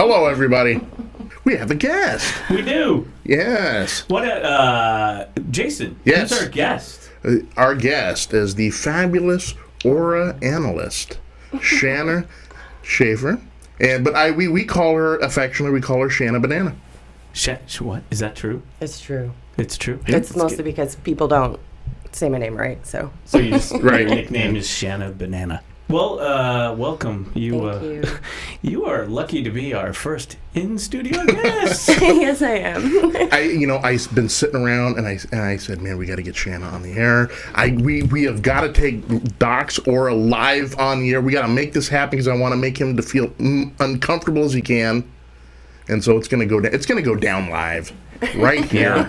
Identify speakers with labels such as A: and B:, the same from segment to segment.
A: Hello, everybody. We have a guest.
B: We do.
A: Yes.
B: What Jason.
A: Yes.
B: Who's our guest?
A: Our guest is the fabulous aura analyst, Shana Schaefer. But we call her affectionately, Shana Banana.
B: What? Is that true?
C: It's true.
B: It's true.
C: It's mostly because people don't say my name right, so.
B: So you just,
A: right.
B: Your nickname is Shana Banana. Well, welcome.
C: Thank you.
B: You are lucky to be our first in-studio guest.
C: Yes, I am.
A: I've been sitting around and I said, man, we got to get Shana on the air. We have got to take Doc's aura live on the air. We got to make this happen because I want to make him to feel uncomfortable as he can. And so it's gonna go down. It's gonna go down live, right here.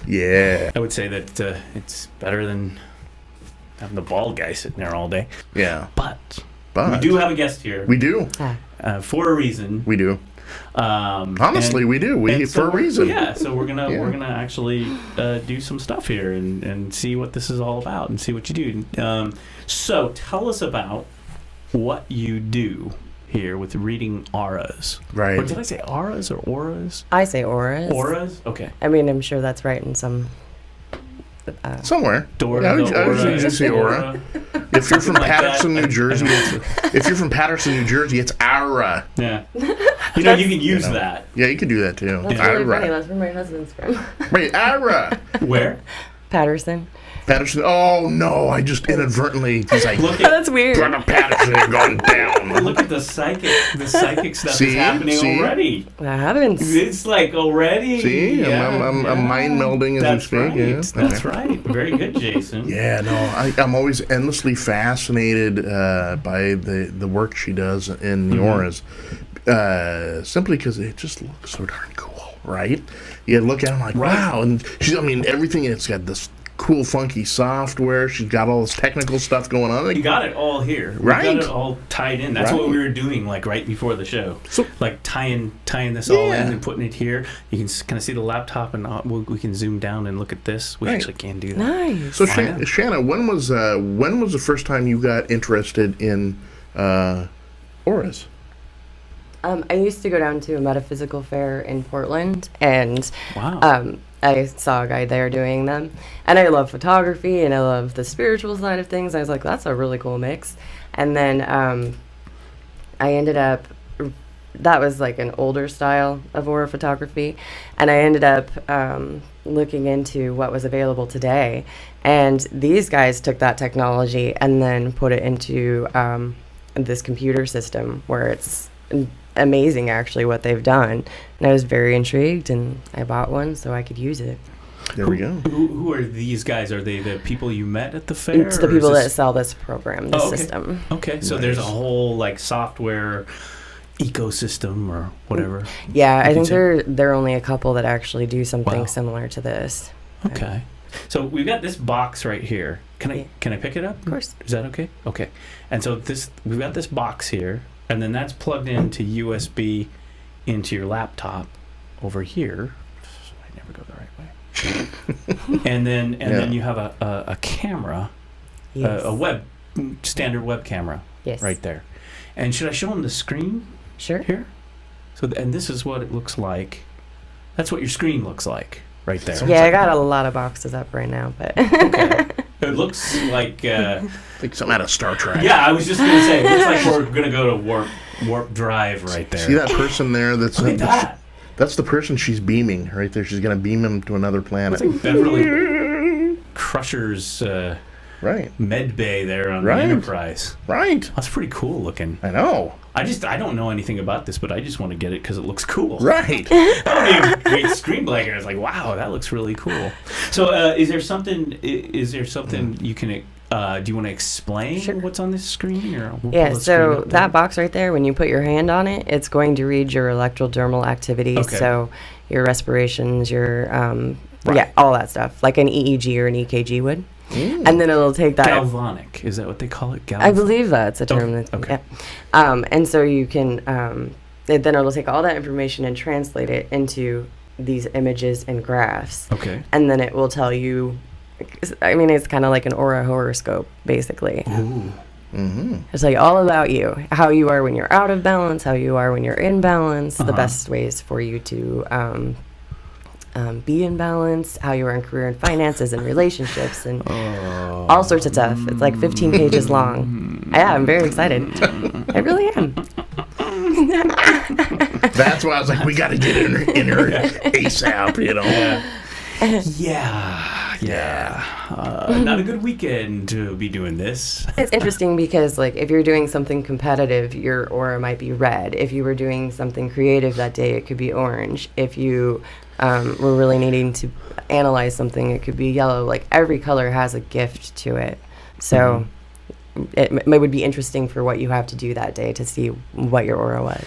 A: Yeah.
B: I would say that it's better than having the bald guy sitting there all day.
A: Yeah.
B: But we do have a guest here.
A: We do.
B: For a reason.
A: We do. Honestly, we do. For a reason.
B: Yeah. So we're gonna actually do some stuff here and see what this is all about and see what you do. So tell us about what you do here with reading auras.
A: Right.
B: Or did I say auras or auras?
C: I say auras.
B: Auras? Okay.
C: I mean, I'm sure that's right in some...
A: somewhere.
B: Dora,
A: I usually say aura. If you're from Patterson, New Jersey, it's aura.
B: Yeah. You can use that.
A: Yeah, you can do that too.
C: That's really funny. That's where my husband's from.
A: Right, aura.
B: Where?
C: Patterson.
A: Oh no! I just inadvertently. He's like,
C: that's weird.
A: Patterson is going down.
B: Look at the psychic stuff is happening already.
C: That happens.
B: It's like already.
A: See, I'm mind melding as we speak.
B: Right.
A: Yeah.
B: That's right. Very good, Jason.
A: Yeah, no, I'm always endlessly fascinated by the work she does in the auras, simply because it just looks so darn cool, right? You look at it like, wow, and everything. It's got this cool, funky software. She's got all this technical stuff going on.
B: You got it all here.
A: Right.
B: We got it all tied in. That's what we were doing, like right before the show. So, like tying this all in and putting it here. You can kind of see the laptop, and we can zoom down and look at this. We actually can do that.
C: Nice.
A: So, Shana, when was the first time you got interested in auras?
C: I used to go down to a metaphysical fair in Portland, and
B: wow.
C: I saw a guy there doing them, and I love photography and I love the spiritual side of things. I was like, that's a really cool mix. And then I ended up, that was like an older style of aura photography, and I ended up looking into what was available today, and these guys took that technology and then put it into this computer system where it's amazing actually what they've done, and I was very intrigued, and I bought one so I could use it.
A: There we go.
B: Who are these guys? Are they the people you met at the fair?
C: It's the people that sell this program, this
B: okay.
C: system.
B: Okay, so there's a whole like software ecosystem or whatever.
C: Yeah, I think there are only a couple that actually do something similar to this.
B: Okay. So we've got this box right here. Can I pick it up?
C: Of course.
B: Is that okay? Okay. And so we've got this box here. And then that's plugged into USB into your laptop over here. I never go the right way. and then you have a camera,
C: Yes.
B: a standard web camera,
C: Yes.
B: right there. And should I show them the screen?
C: Sure.
B: Here. And this is what it looks like. That's what your screen looks like right there.
C: Yeah, I got a lot of boxes up right now, but
B: okay. It looks like
A: something out of Star Trek.
B: Yeah, I was just gonna say, it looks like we're gonna go to warp drive right there.
A: See that person there? Look
B: at that.
A: That's the person she's beaming right there. She's gonna beam him to another planet.
B: It's like Beverly Crusher's med bay there on the Enterprise. Right. That's pretty cool looking.
A: I know.
B: I don't know anything about this, but I just want to get it because it looks cool.
A: Right.
B: That would be a great screen blanket. I was like, wow, that looks really cool. So, is there something you can? Do you want to explain what's on this screen? Or
C: so that box right there, when you put your hand on it, it's going to read your electrodermal activity. Okay. So your respirations, your all that stuff, like an EEG or an EKG would. And then it'll take that.
B: Galvanic, is that what they call it? Galvanic?
C: I believe that's a term.
B: Okay.
C: And so you can, then it'll take all that information and translate it into these images and graphs.
B: Okay.
C: And then it will tell you, I mean, it's kind of like an aura horoscope, basically.
B: Ooh.
C: It's like all about you, how you are when you're out of balance, how you are when you're in balance, the best ways for you to be in balance, how you are in career and finances and relationships and all sorts of stuff. It's like 15 pages long. Yeah, I'm very excited. I really am.
A: That's why I was like, we got to get in her ASAP, you know.
B: Not a good weekend to be doing this.
C: It's interesting because, like, if you're doing something competitive, your aura might be red. If you were doing something creative that day, it could be orange. If you were really needing to analyze something, it could be yellow. Like, every color has a gift to it. So it would be interesting for what you have to do that day to see what your aura was.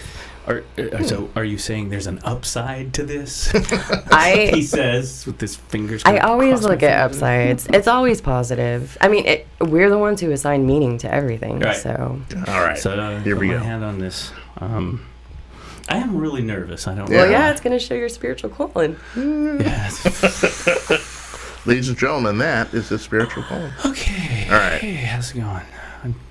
B: So are you saying there's an upside to this?
C: He
B: says with his fingers.
C: I always look at upsides. It's always positive. I mean, we're the ones who assign meaning to everything.
B: Right.
C: So
A: all right.
B: So
A: here we go.
B: My hand on this. I am really nervous. I don't.
C: Well, yeah, it's going to show your spiritual calling.
A: Ladies and gentlemen, that is the spiritual calling.
B: Okay.
A: All right.
B: Hey, how's it going?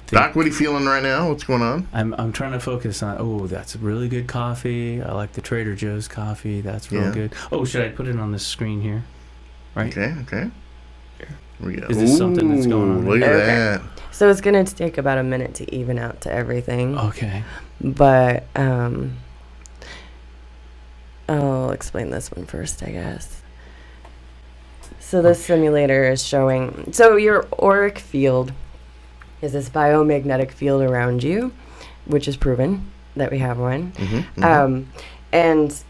A: Doc, what are you feeling right now? What's going on?
B: I'm trying to focus on. That's really good coffee. I like the Trader Joe's coffee. That's real good. Oh, should I put it on this screen here? Right.
A: Okay. Here we go.
B: Is this something that's going on?
A: Look at that.
C: So it's going to take about a minute to even out to everything.
B: Okay.
C: But I'll explain this one first, I guess. So this simulator is showing. So your auric field is this biomagnetic field around you, which is proven that we have one. And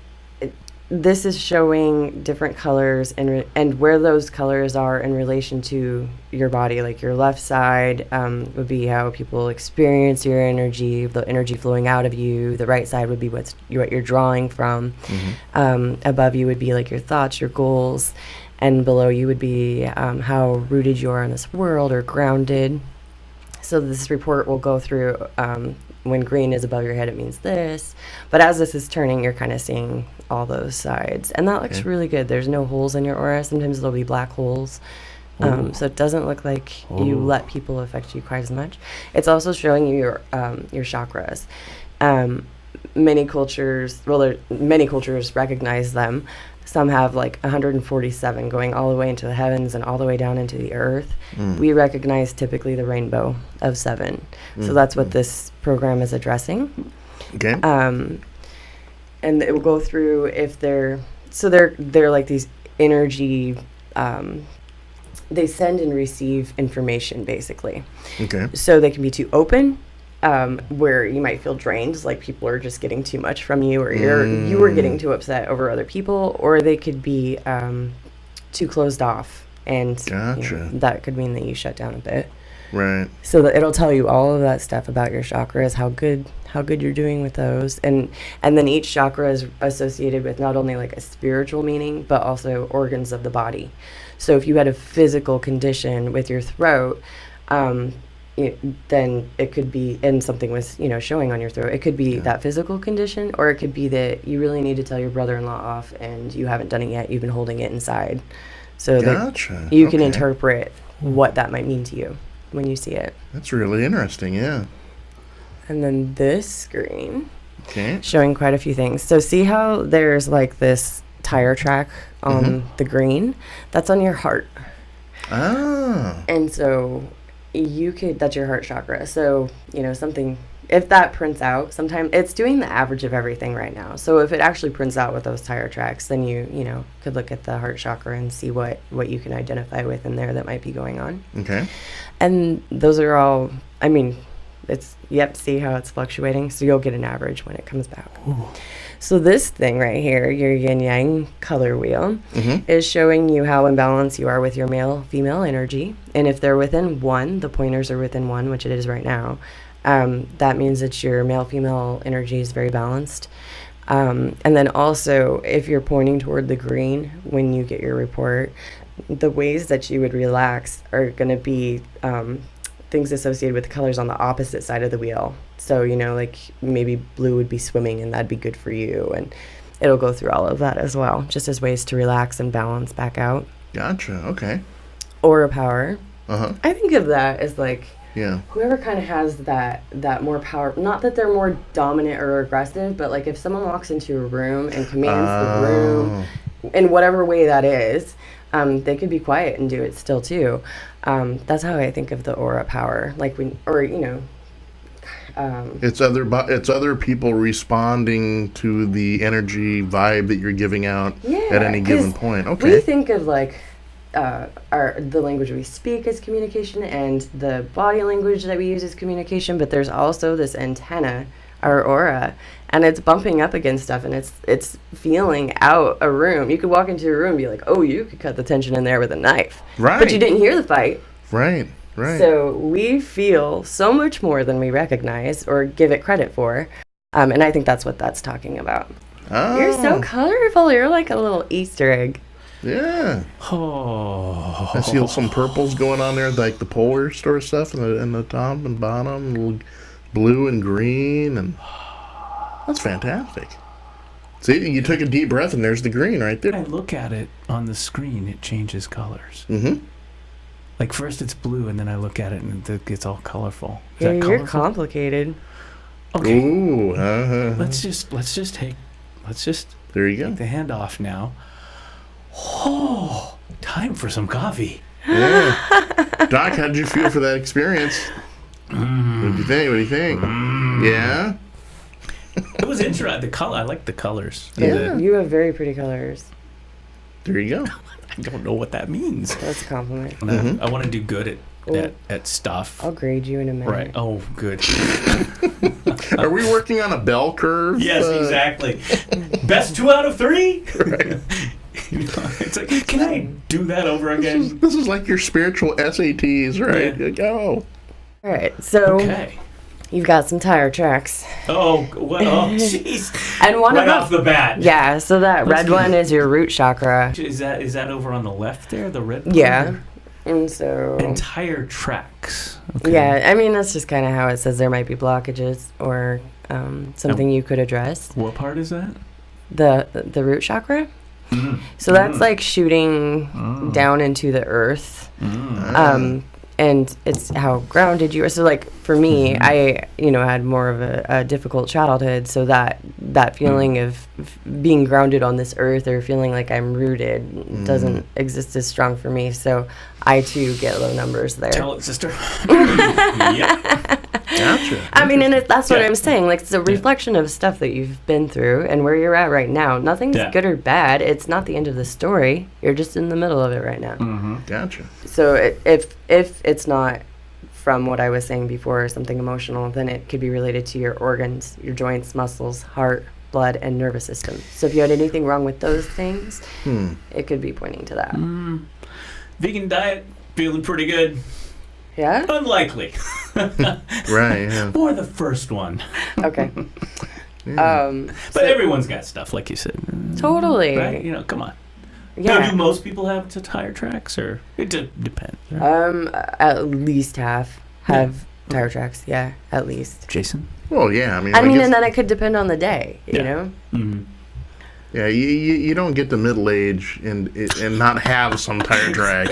C: this is showing different colors and where those colors are in relation to your body. Like your left side would be how people experience your energy, the energy flowing out of you. The right side would be what you're drawing from. Above you would be like your thoughts, your goals. And below you would be how rooted you are in this world or grounded. So this report will go through when green is above your head, it means this. But as this is turning, you're kind of seeing all those sides. And that looks really good. There's no holes in your aura. Sometimes there'll be black holes. So it doesn't look like you let people affect you quite as much. It's also showing you your chakras. Many cultures recognize them. Some have like 147 going all the way into the heavens and all the way down into the earth. We recognize typically the rainbow of 7. So that's what this program is addressing.
A: Okay.
C: And it will go through if they're like these energy, they send and receive information basically.
A: Okay.
C: So they can be too open, where you might feel drained, like people are just getting too much from you, or you were getting too upset over other people, or they could be too closed off, and that could mean that you shut down a bit.
A: Right.
C: So that it'll tell you all of that stuff about your chakras, how good you're doing with those, and then each chakra is associated with not only like a spiritual meaning, but also organs of the body. So if you had a physical condition with your throat, then it could be, and something was, showing on your throat, it could be that physical condition, or it could be that you really need to tell your brother-in-law off and you haven't done it yet. You've been holding it inside. So that you can interpret what that might mean to you when you see it.
A: That's really interesting, yeah.
C: And then this screen showing quite a few things. So see how there's like this tire track on the green? That's on your heart.
A: Ah.
C: And so that's your heart chakra. So, something, if that prints out, sometimes it's doing the average of everything right now. So if it actually prints out with those tire tracks, then you could look at the heart chakra and see what you can identify with in there that might be going on.
A: Okay.
C: And those are all, see how it's fluctuating. So you'll get an average when it comes back.
B: Ooh.
C: So this thing right here, your yin-yang color wheel, is showing you how in balance you are with your male-female energy. And if they're within 1, the pointers are within 1, which it is right now, that means that your male-female energy is very balanced. And then also, if you're pointing toward the green when you get your report, the ways that you would relax are going to be things associated with the colors on the opposite side of the wheel. So, like maybe blue would be swimming and that'd be good for you. And it'll go through all of that as well, just as ways to relax and balance back out.
A: Gotcha. Okay.
C: Aura power.
A: Uh-huh.
C: I think of that as like
A: Yeah.
C: whoever kind of has that more power, not that they're more dominant or aggressive, but like if someone walks into a room and commands the room in whatever way that is, they could be quiet and do it still too. That's how I think of the aura power. Like
A: It's other people responding to the energy vibe that you're giving out at any given point. Okay.
C: We think of like the language we speak as communication and the body language that we use as communication, but there's also this antenna, our aura, and it's bumping up against stuff, and it's feeling out a room. You could walk into a room and be like, oh, you could cut the tension in there with a knife.
A: Right.
C: But you didn't hear the fight.
A: Right.
C: So we feel so much more than we recognize or give it credit for. And I think that's what that's talking about.
A: Oh.
C: You're so colorful. You're like a little Easter egg.
A: Yeah.
B: Oh.
A: I see some purples going on there, like the polar store stuff in the top and bottom, little blue and green, and that's fantastic. See, you took a deep breath, and there's the green right there.
B: When I look at it on the screen, it changes colors.
A: Mm-hmm.
B: Like first it's blue, and then I look at it, and it gets all colorful. Is
C: Yeah,
B: that
C: you're
B: colorful?
C: complicated.
B: Okay.
A: Ooh.
B: Let's just
A: There you go.
B: take the hand off now. Oh, time for some coffee.
A: Yeah. Doc, how did you feel for that experience? What do you think? Yeah?
B: It was interesting. The color, I like the colors.
A: Yeah.
C: You have very pretty colors.
A: There you go.
B: I don't know what that means.
C: That's a compliment.
B: I want to do good at stuff.
C: I'll grade you in a minute.
B: Right. Oh, good.
A: Are we working on a bell curve?
B: Yes, exactly. Best 2 out of 3.
A: Right.
B: It's like, can I do that over again?
A: This is like your spiritual SATs, right?
B: Yeah.
A: Go.
C: All right, so
B: Okay.
C: you've got some tire tracks.
B: Oh, what? Oh, jeez.
C: And one
B: Right
C: of
B: off the bat.
C: Yeah, so that
B: Let's
C: red
B: do
C: one
B: it.
C: is your root chakra.
B: Is that over on the left there? The red part?
C: Yeah. And so
B: Entire tracks. Okay.
C: yeah, I mean that's just kind of how it says there might be blockages or something you could address.
B: What part is that?
C: The root chakra. So that's like shooting down into the earth. And it's how grounded you are. So like for me, I had more of a difficult childhood, so that feeling of being grounded on this earth or feeling like I'm rooted doesn't exist as strong for me. So I too get low numbers there.
B: Tell it, sister. Yep.
A: Gotcha.
C: I mean, and that's what
B: Yeah.
C: I'm saying. Like, it's a reflection of stuff that you've been through and where you're at right now. Nothing's good or bad. It's not the end of the story. You're just in the middle of it right now.
A: Gotcha.
C: So if it's not from what I was saying before, something emotional, then it could be related to your organs, your joints, muscles, heart, blood, and nervous system. So if you had anything wrong with those things, it could be pointing to that.
B: Vegan diet, feeling pretty good.
C: Yeah?
B: Unlikely.
A: Right. Yeah.
B: Or the first one.
C: Okay.
B: But everyone's got stuff, like you said.
C: Totally.
B: Right? Come on.
C: Yeah.
B: Now, do most people have tire tracks, or it depends? Right?
C: At least half have tire tracks. Yeah, at least.
B: Jason?
A: Well, yeah. I mean,
C: And then it could depend on the day, you know?
B: Mm-hmm.
A: Yeah, you don't get to middle age and not have some tire tracks.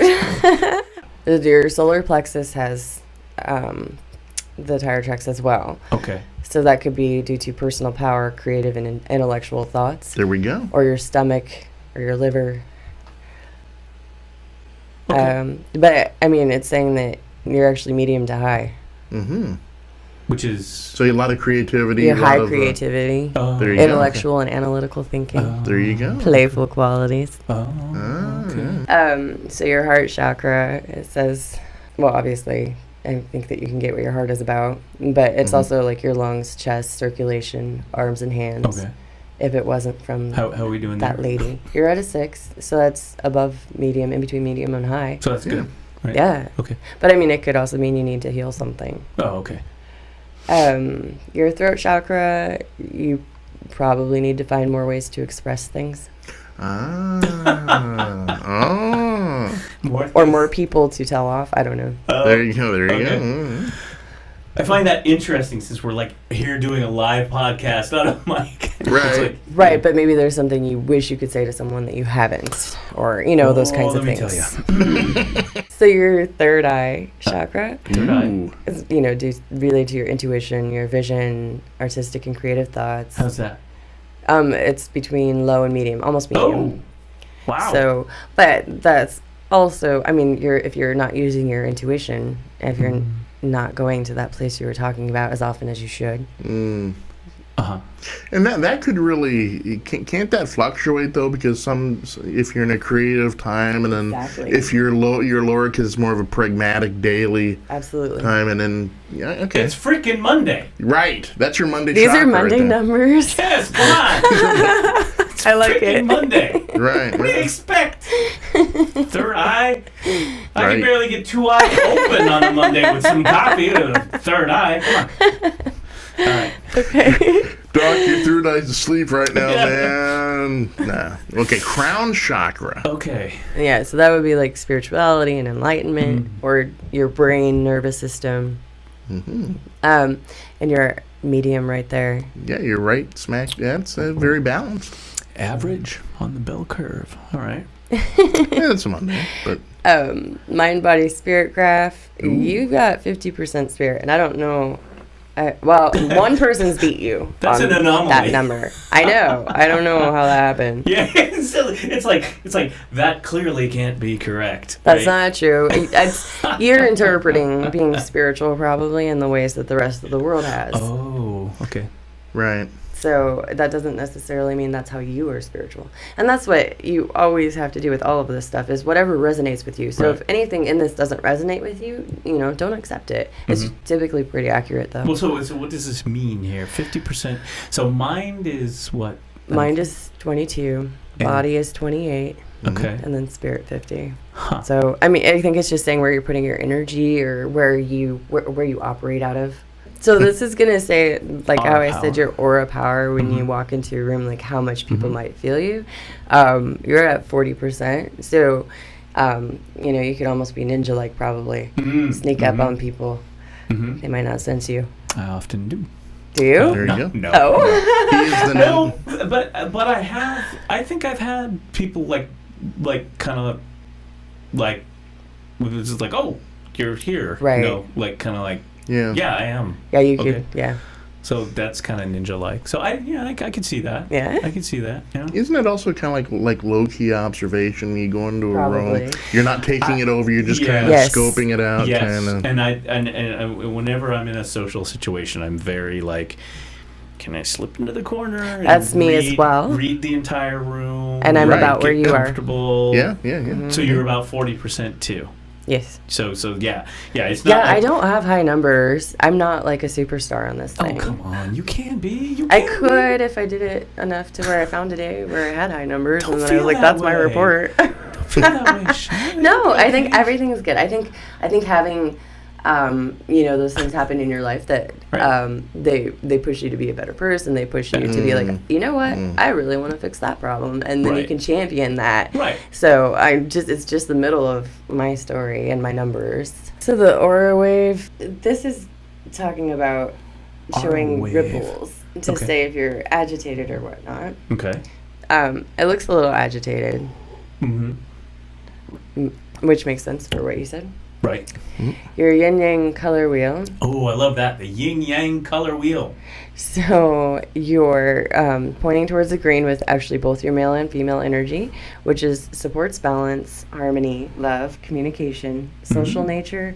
C: Your solar plexus has the tire tracks as well.
B: Okay.
C: So that could be due to personal power, creative and intellectual thoughts.
A: There we go.
C: Or your stomach or your liver.
B: Okay.
C: But, I mean, it's saying that you're actually medium to high.
A: Mm-hmm.
B: Which is...
A: So a lot of creativity.
C: Your high
A: lot of,
C: creativity,
A: there you go.
C: intellectual and analytical thinking.
A: There you go.
C: Playful qualities.
B: Okay.
C: So your heart chakra, it says, well, obviously, I think that you can get what your heart is about, but it's also like your lungs, chest, circulation, arms and hands.
B: Okay.
C: If it wasn't from
B: How are we doing
C: that
B: there?
C: lady. You're at a 6, so that's above medium, in between medium and high.
B: So that's good. Right.
C: Yeah.
B: Okay.
C: But I mean, it could also mean you need to heal something.
B: Oh, okay.
C: Your throat chakra, you probably need to find more ways to express things. Or more people to tell off. I don't know.
A: There you go. There you
B: Okay.
A: go.
B: I find that interesting since we're like here doing a live podcast on a mic.
A: Right.
B: It's like,
C: Right, but maybe there's something you wish you could say to someone that you haven't, or those kinds of
B: let me
C: things.
B: tell you.
C: So your third eye chakra
B: Third eye.
A: Ooh.
C: is, relate to your intuition, your vision, artistic and creative thoughts.
B: How's that?
C: It's between low and medium, almost medium.
B: Oh, wow.
C: So, but that's also, I mean, if you're not using your intuition, if you're not going to that place you were talking about as often as you should.
B: Uh-huh.
A: And that could really can't that fluctuate though, because if you're in a creative time, and then
C: Exactly.
A: if you're lower because it's more of a pragmatic daily
C: Absolutely.
A: time, and then okay,
B: It's freaking Monday.
A: right, that's your Monday.
C: These are
A: chakra right
C: Monday
A: there.
C: numbers.
B: Yes, come on. It's
C: I like
B: freaking
C: it.
B: Monday.
A: Right.
B: What do you expect? Third eye? I
A: Right.
B: can barely get two eyes open on a Monday with some coffee. Third eye. Come on. All right.
C: Okay.
A: Doc, your third eye's asleep right now,
B: Yeah.
A: man. Nah. Okay, crown chakra.
B: Okay.
C: Yeah, so that would be like spirituality and enlightenment, or your brain, nervous system. And your medium right there.
A: Yeah, you're right. Smack. That's very balanced.
B: Average on the bell curve. All right.
A: Yeah, it's a Monday, but
C: Mind, body, spirit graph. You got 50% spirit, and I don't know. Well, one person's beat you.
B: That's
C: on
B: an anomaly.
C: That number. I know. I don't know how that happened.
B: Yeah, it's like that clearly can't be correct.
C: That's
B: right?
C: not true. You're interpreting being spiritual probably in the ways that the rest of the world has.
B: Oh, okay.
A: right.
C: So that doesn't necessarily mean that's how you are spiritual. And that's what you always have to do with all of this stuff, is whatever resonates with you. So
B: Right.
C: if anything in this doesn't resonate with you, don't accept it. It's typically pretty accurate though.
B: Well, so what does this mean here? 50%. So mind is what?
C: Mind is 22, body is 28,
B: Okay.
C: and then spirit 50.
B: Huh.
C: So I mean, I think it's just saying where you're putting your energy, or where you operate out of. So this is gonna say, like how
B: Aura
C: I
B: power.
C: said, your aura power when you walk into a room, like how much people might feel you. You're at 40%, so you could almost be ninja-like, probably sneak up on people. They might not sense you.
B: I often do.
C: Do you?
A: There you go.
B: No.
C: Oh.
A: He is the
B: No, but I think I've had people like kind of like it's just like, oh, you're here,
C: Right.
B: like kind of like,
A: yeah.
B: yeah, I am.
C: Yeah, you
B: Okay.
C: could. Yeah.
B: So that's kind of ninja-like. So I could see that.
C: Yeah.
B: I could see that. Yeah.
A: Isn't it also kind of like low-key observation when you go into a
C: Probably.
A: room? You're not taking it over. You're just kind of
C: Yes.
A: scoping it out.
B: Yes,
A: Kind of.
B: and whenever I'm in a social situation, I'm very like, can I slip into the corner? And
C: That's me as well.
B: Read the entire room.
C: And I'm
A: Right.
C: about where
B: get
C: you are.
B: comfortable.
A: Yeah. Yeah.
B: So you're about 40% too.
C: Yes.
B: So yeah. It's not.
C: Yeah, I
B: like-
C: don't have high numbers. I'm not like a superstar on this
B: Oh
C: thing.
B: come on, you can be. You
C: I
B: can
C: could if I did it enough to where I found a day where I had high numbers,
B: Don't
C: and then I was
B: feel
C: like,
B: that
C: "That's my
B: way.
C: report."
B: Be. Feel that way, Shana.
C: No, I think everything is good. I think having, those things happen in your life that
B: Right.
C: they push you to be a better person. They push you to be like, you know what, I really want to fix that problem, and then you
B: Right.
C: can champion that.
B: Right.
C: So it's just the middle of my story and my numbers. So the aura wave, this is talking about showing
B: Aura wave.
C: ripples to
B: Okay.
C: say if you're agitated or whatnot.
B: Okay.
C: It looks a little agitated,
B: Mm-hmm.
C: which makes sense for what you said.
B: Right.
C: Your yin yang color wheel.
B: Oh, I love that. The yin yang color wheel.
C: So you're pointing towards the green with actually both your male and female energy, which is supports balance, harmony, love, communication, social nature,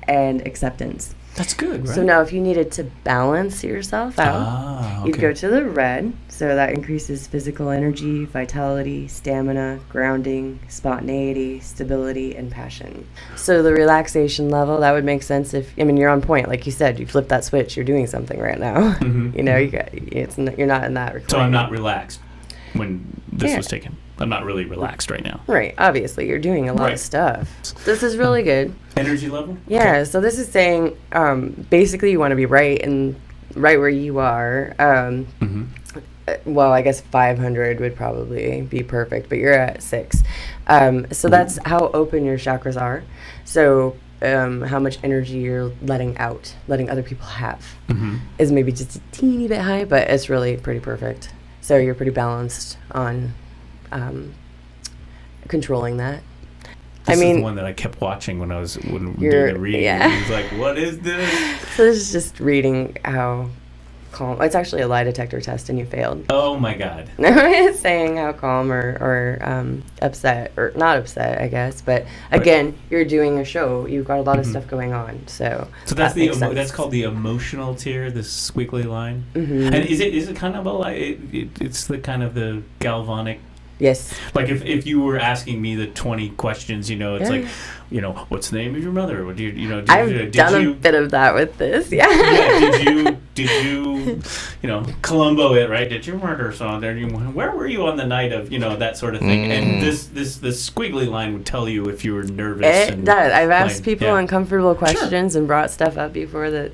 C: and acceptance.
B: That's good, right?
C: So now if you needed to balance yourself out,
B: okay.
C: you'd go to the red. So that increases physical energy, vitality, stamina, grounding, spontaneity, stability, and passion. So the relaxation level, that would make sense if, you're on point. Like you said, you flip that switch, you're doing something right now. You're not in that recline.
B: So I'm not relaxed when this
C: Yeah.
B: was taken. I'm not really relaxed right now.
C: Right, obviously, you're doing a lot
B: Right.
C: of stuff. This is really good.
B: Energy level?
C: Yeah, so this is saying basically you want to be right where you are. Well, I guess 500 would probably be perfect, but you're at 6. So that's how open your chakras are. So how much energy you're letting other people have is maybe just a teeny bit high, but it's really pretty perfect. So you're pretty balanced on controlling that.
B: This
C: I
B: is
C: mean,
B: the one that I kept watching when doing
C: You're-
B: the reading.
C: yeah.
B: It was like, what is this?
C: so this is just reading how calm. It's actually a lie detector test, and you failed.
B: Oh my God.
C: It's saying how calm or upset, or not upset, I guess. But again, you're doing a show. You've got a lot of stuff going on. So
B: So
C: that
B: that's
C: makes sense.
B: that's called the emotional tier, this squiggly line.
C: Mhm.
B: And is it kind of a like it's the kind of the galvanic.
C: Yes.
B: Like if you were asking me the 20 questions, it's
C: Yeah.
B: like, what's the name of your mother? What do did
C: I've done a bit of that with this. Yeah.
B: yeah, did you Columbo it, right? Did you murder someone? Where were you on the night of, that sort of thing? And this squiggly line would tell you if you were nervous.
C: It does. I've asked
B: like,
C: people
B: yeah.
C: uncomfortable questions and brought stuff up before that,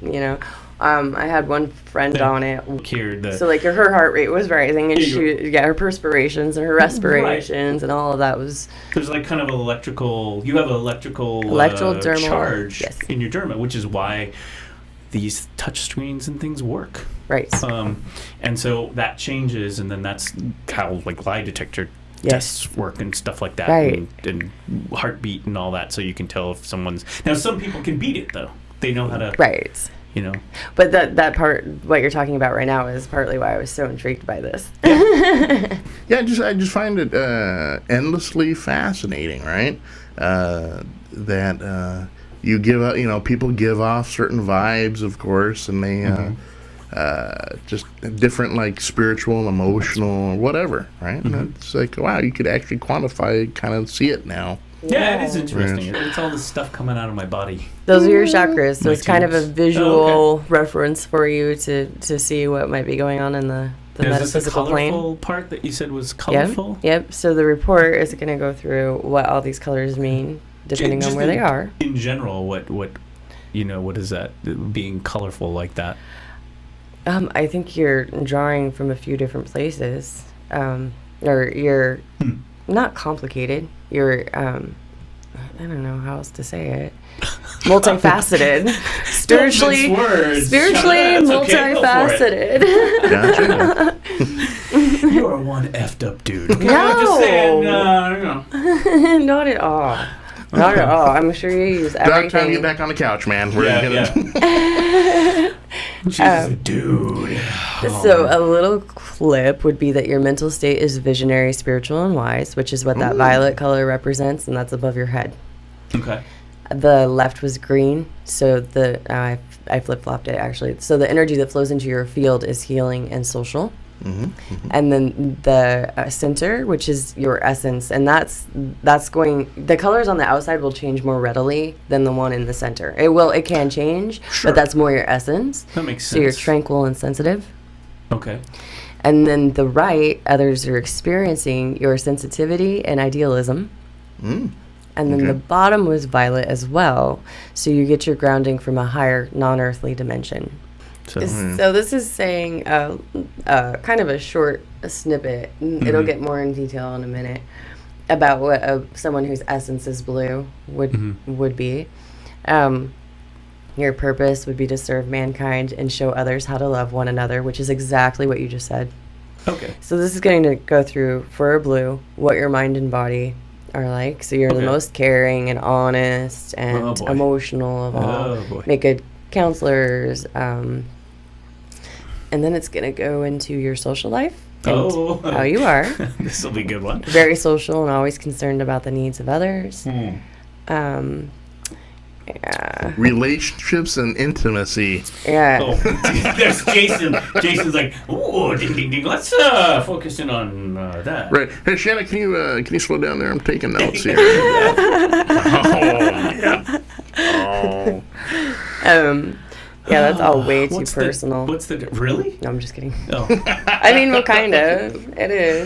C: I had one friend
B: Yeah.
C: on it.
B: Here,
C: So like her heart rate was rising, and
B: Yeah,
C: her perspirations and her respirations and all of that was
B: there's like kind of you have an electrical
C: Electrodermal,
B: charge
C: yes.
B: in your derma, which is why these touch screens and things work.
C: right.
B: And so that changes, and then that's how like lie detector
C: Yes.
B: tests work and stuff like that,
C: Right.
B: and heartbeat and all that, so you can tell if someone's. Now, some people can beat it though; they know how to.
C: Right. But that part, what you're talking about right now, is partly why I was so intrigued by this.
A: Yeah, I just find it endlessly fascinating, right? That you give out, people give off certain vibes, of course, and they just different, like spiritual and emotional or whatever, right? And it's like, wow, you could actually quantify, kind of see it now.
B: Yeah, it is interesting. It's all this stuff coming out of my body.
C: Those are your chakras, so
B: My
C: it's kind of a
B: tubes.
C: visual reference for you to see what might be going on in the
B: Is this the
C: metaphysical
B: colorful
C: plane.
B: part that you said was
C: Yep.
B: colorful?
C: Yep. So the report is going to go through what all these colors mean, depending on
B: Just
C: where they are.
B: In general, what is that being colorful like that?
C: I think you're drawing from a few different places, or you're not complicated. You're I don't know how else to say it. Multifaceted, spiritually,
B: Don't mince words.
C: spiritually
B: That's okay, go for it.
C: multifaceted.
A: Gotcha.
B: You are one effed up dude. Okay,
C: No.
B: I'm just saying,
C: Not at all. Not at all. I'm sure you use
A: Doc, time to
C: everything.
A: get back on the couch, man. We're
B: Yeah,
A: gonna.
B: She's a dude.
C: So a little clip would be that your mental state is visionary, spiritual, and wise, which is what that violet color represents, and that's above your head.
B: Okay.
C: The left was green, so I flip-flopped it actually. So the energy that flows into your field is healing and social. And then the center, which is your essence, and that's going. The colors on the outside will change more readily than the one in the center. It can change,
B: Sure.
C: but that's more your essence.
B: That makes
C: So you're
B: sense.
C: tranquil and sensitive.
B: Okay.
C: And then the right, others are experiencing your sensitivity and idealism. And then
A: Okay.
C: the bottom was violet as well. So you get your grounding from a higher non-earthly dimension.
B: So
C: So this is saying kind of a short snippet. It'll get more in detail in a minute about what someone whose essence is blue would be. Your purpose would be to serve mankind and show others how to love one another, which is exactly what you just said.
B: okay.
C: So this is going to go through for a blue what your mind and body are like. So you're the
B: Okay.
C: most caring and honest
B: Oh,
C: and
B: boy.
C: emotional of all.
B: Oh boy.
C: Make good counselors. And then it's going to go into your social life and how you are.
B: This will be a good one.
C: Very social and always concerned about the needs of others. Yeah.
A: Relationships and intimacy.
C: Yeah.
B: Oh, there's Jason. Jason's like, ooh, ding, ding, ding. Let's focus in on that.
A: Right. Hey, Shanna, can you slow down there? I'm taking notes here. Oh, yeah.
C: Yeah, that's all way too
B: What's
C: personal.
B: Really?
C: No, I'm just kidding.
B: Oh.
C: I mean, well, kind of. It is.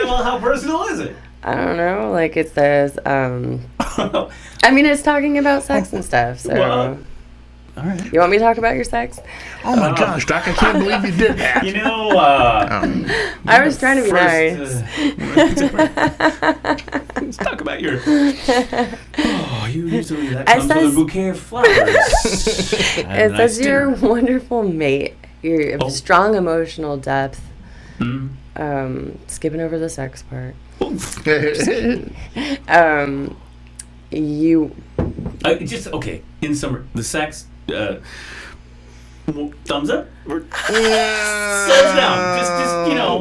B: Well, how personal is it?
C: I don't know. Like it says, I mean, it's talking about sex and stuff. So,
B: Well, all right.
C: you want me to talk about your sex?
A: Oh my gosh, Doc, I can't believe you did that.
B: You know,
C: I was trying to be nice.
B: Let's talk about your. Oh, you usually that
C: It
B: comes with a
C: says-
B: bouquet of flowers.
C: It says you're a wonderful mate. You're of strong emotional depth. Skipping over the sex part. you
B: Just okay. In summary, the sex. Thumbs up. Or
A: Yeah.
B: thumbs down. Just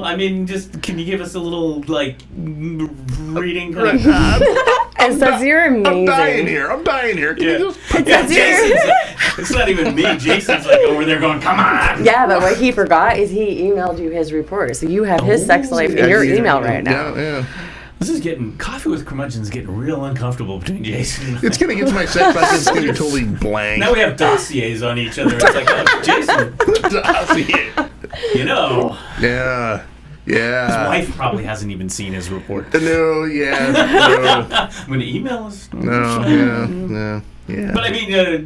B: I mean, just can you give us a little like reading? Kind of?
C: it says you're amazing.
A: I'm dying here. Can you just put
B: Yeah,
C: It says you're-
B: Jason's, it's not even me. Jason's like over there going, "Come on."
C: Yeah, but what he forgot is he emailed you his report, so you have his sex life in your email right now.
A: Yeah.
B: This is getting coffee with curmudgeon's getting real uncomfortable between Jason and I.
A: It's gonna get to my sex life. It's gonna be totally blank.
B: Now we have dossiers on each other. It's like, oh, Jason,
A: Yeah.
B: his wife probably hasn't even seen his report.
A: No. Yeah.
B: I'm going to email us.
A: No. Yeah.
B: But I mean,
A: Yeah.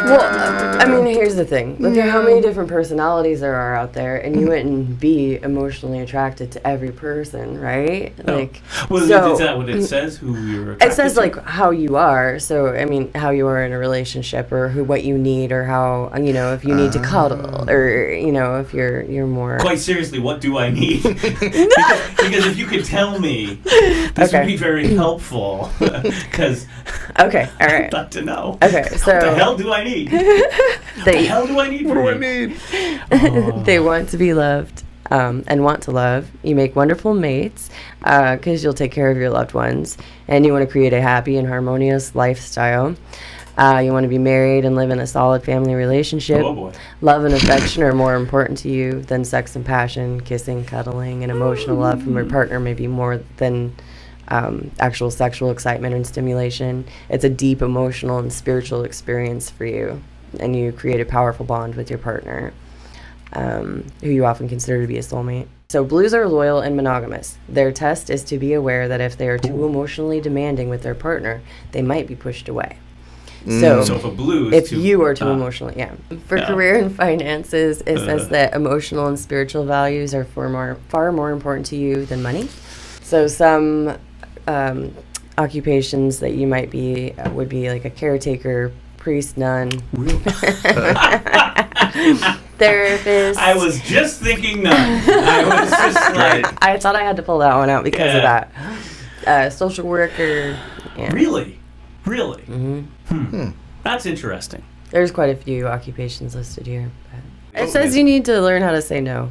C: Well, I mean, here's the thing. Look at how many different personalities there are out there, and you wouldn't be emotionally attracted to every person, right? Like,
B: well,
C: so
B: is that what it says? Who you're attracted
C: it says
B: to?
C: like how you are. So I mean, how you are in a relationship, or what you need, or how if you need to cuddle, or if you're more.
B: Quite seriously, what do I need? because if you could tell me, this would be very helpful. Because
C: Okay, all right.
B: I'd like to know.
C: Okay, so
B: What the hell do I need? What the hell do I need?
A: What do I
B: from you?
A: need?
C: They want to be loved and want to love. You make wonderful mates because you'll take care of your loved ones, and you want to create a happy and harmonious lifestyle. You want to be married and live in a solid family relationship.
B: Oh boy.
C: Love and affection are more important to you than sex and passion. Kissing, cuddling, and emotional love from your partner may be more than actual sexual excitement and stimulation. It's a deep emotional and spiritual experience for you, and you create a powerful bond with your partner, who you often consider to be a soulmate. So blues are loyal and monogamous. Their test is to be aware that if they are too emotionally demanding with their partner, they might be pushed away. So
B: if a blue is
C: if
B: too,
C: you are too emotional, For
B: Yeah.
C: career and finances, it says that emotional and spiritual values are far more important to you than money. So some occupations that you might be would be like a caretaker, priest, nun, therapist.
B: I was just thinking none. I was just like,
C: I thought I had to pull that one out because of that. Social worker. Yeah.
B: really?
C: Mm-hmm.
B: That's interesting.
C: There's quite a few occupations listed here. But it says you need to learn how to say no.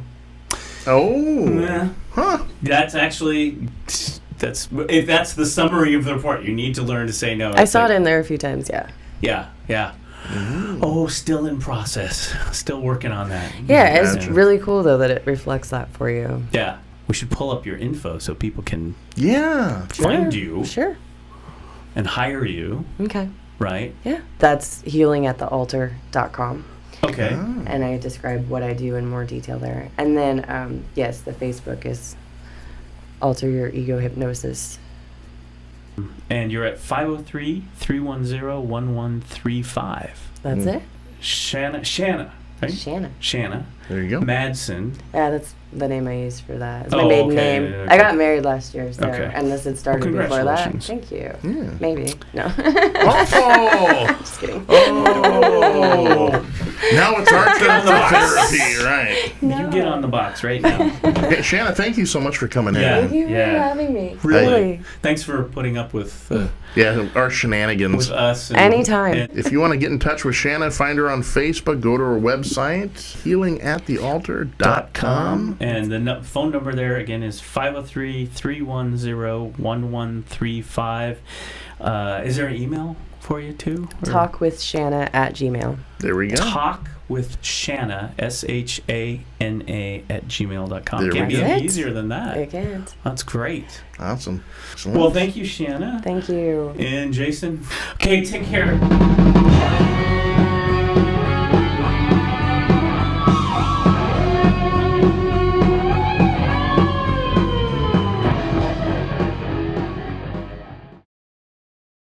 A: Oh.
B: Yeah.
A: Huh.
B: That's actually if that's the summary of the report. You need to learn to say no.
C: I saw it in there a few times, yeah.
B: Yeah. Oh, still in process. Still working on that.
C: Yeah, it's
A: Gotcha.
C: really cool, though, that it reflects that for you.
B: Yeah. We should pull up your info so people can
A: Yeah.
B: find you
C: Sure.
B: and hire you,
C: Okay.
B: right?
C: Yeah. That's healingatthealtar.com.
B: Okay.
C: And I describe what I do in more detail there. And then, yes, the Facebook is Alter Your Ego Hypnosis.
B: And you're at 503-310-1135.
C: That's it?
B: Shana, right?
C: Shana.
A: There you go.
B: Madsen.
C: Yeah, that's the name I use for that. It's my
B: Oh,
C: maiden
B: okay,
C: name.
B: okay.
C: I got married last year, so
B: Okay.
C: and this had started
B: Well,
C: before that.
B: congratulations.
C: Thank you.
A: Yeah.
C: Maybe. No.
A: Oh.
C: Just kidding.
A: Oh. Now it's our turn
B: on the
A: for
B: box.
A: therapy, right?
B: You get on the box right now.
A: Hey, Shana, thank you so much for coming
B: Yeah.
C: Thank you for
B: Yeah.
C: having me.
B: Really. Thanks for putting up with
A: in. Yeah, our shenanigans.
B: us. And,
C: Anytime.
B: and-
A: If you want to get in touch with Shana, find her on Facebook. Go to her website, healingatthealtar.com.
B: And the phone number there again is 503-310-1135. Is there an email for you too? Or-
C: Talkwithshana@gmail.
A: There we go.
B: Talk with Shana, SHANA @gmail.com.
A: There
B: Can't
A: we
B: be
C: go.
B: any easier than that.
C: I can't.
B: That's great.
A: Awesome. Excellent.
B: Well, thank you, Shana.
C: Thank you.
B: And Jason. Okay, take care.